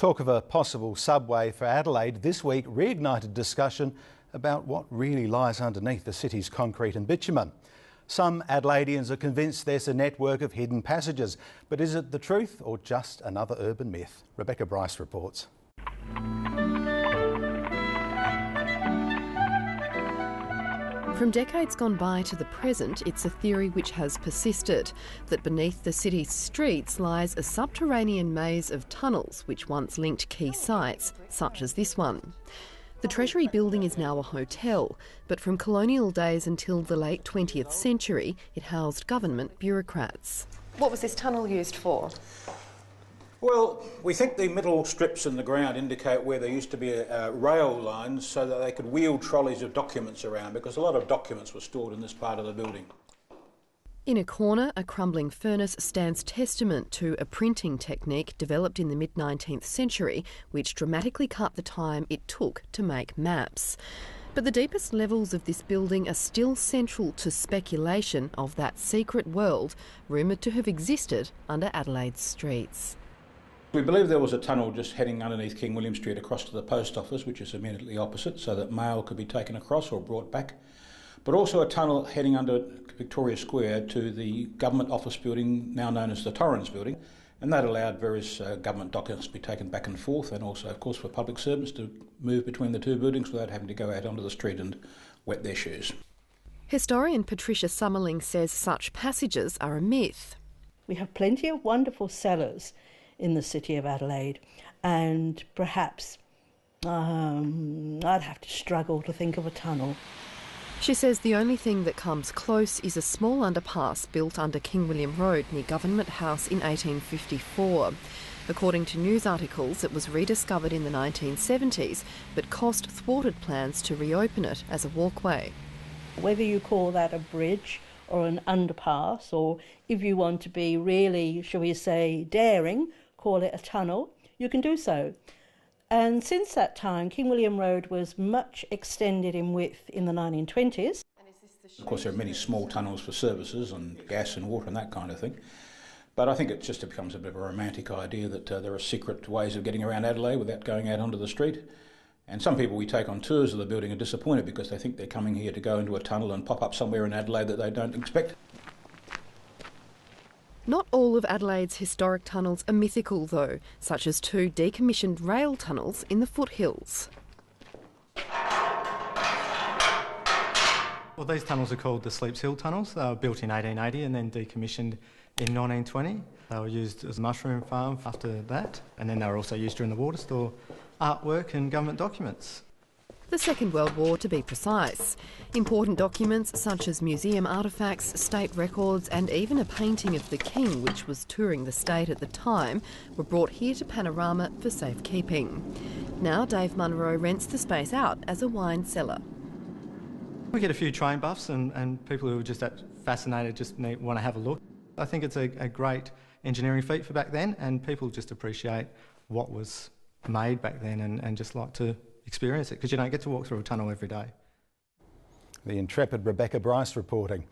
Talk of a possible subway for Adelaide this week reignited discussion about what really lies underneath the city's concrete and bitumen. Some Adelaideans are convinced there's a network of hidden passages, but is it the truth or just another urban myth? Rebecca BRICE reports. From decades gone by to the present, it's a theory which has persisted, that beneath the city's streets lies a subterranean maze of tunnels which once linked key sites, such as this one. The Treasury building is now a hotel, but from colonial days until the late 20th century, it housed government bureaucrats. What was this tunnel used for? Well, we think the middle strips in the ground indicate where there used to be rail lines so that they could wheel trolleys of documents around, because a lot of documents were stored in this part of the building. In a corner, a crumbling furnace stands testament to a printing technique developed in the mid-19th century, which dramatically cut the time it took to make maps. But the deepest levels of this building are still central to speculation of that secret world rumoured to have existed under Adelaide's streets. We believe there was a tunnel just heading underneath King William Street across to the post office, which is immediately opposite, so that mail could be taken across or brought back. But also a tunnel heading under Victoria Square to the government office building, now known as the Torrens building, and that allowed various government documents to be taken back and forth, and also, of course, for public servants to move between the two buildings without having to go out onto the street and wet their shoes. Historian PATRICIA SUMERLING says such passages are a myth. We have plenty of wonderful cellars in the city of Adelaide, and perhaps I'd have to struggle to think of a tunnel. She says the only thing that comes close is a small underpass built under King William Road near Government House in 1854. According to news articles, it was rediscovered in the 1970s, but cost thwarted plans to reopen it as a walkway. Whether you call that a bridge or an underpass, or if you want to be really, shall we say, daring, call it a tunnel, you can do so. And since that time, King William Road was much extended in width in the 1920s. Of course, there are many small tunnels for services and gas and water and that kind of thing. But I think it just becomes a bit of a romantic idea that there are secret ways of getting around Adelaide without going out onto the street. And some people we take on tours of the building are disappointed because they think they're coming here to go into a tunnel and pop up somewhere in Adelaide that they don't expect. Not all of Adelaide's historic tunnels are mythical though, such as two decommissioned rail tunnels in the foothills. Well, these tunnels are called the Sleeps Hill tunnels. They were built in 1880 and then decommissioned in 1920. They were used as a mushroom farm after that, and then they were also used during the war to store artwork and government documents. The Second World War, to be precise. Important documents such as museum artefacts, state records and even a painting of the King, which was touring the state at the time, were brought here to Panorama for safekeeping. Now Dave MUNRO rents the space out as a wine cellar. We get a few train buffs and people who are just that fascinated, just want to have a look. I think it's a great engineering feat for back then, and people just appreciate what was made back then and just like to experience it, because you don't get to walk through a tunnel every day. The intrepid Rebecca BRICE reporting.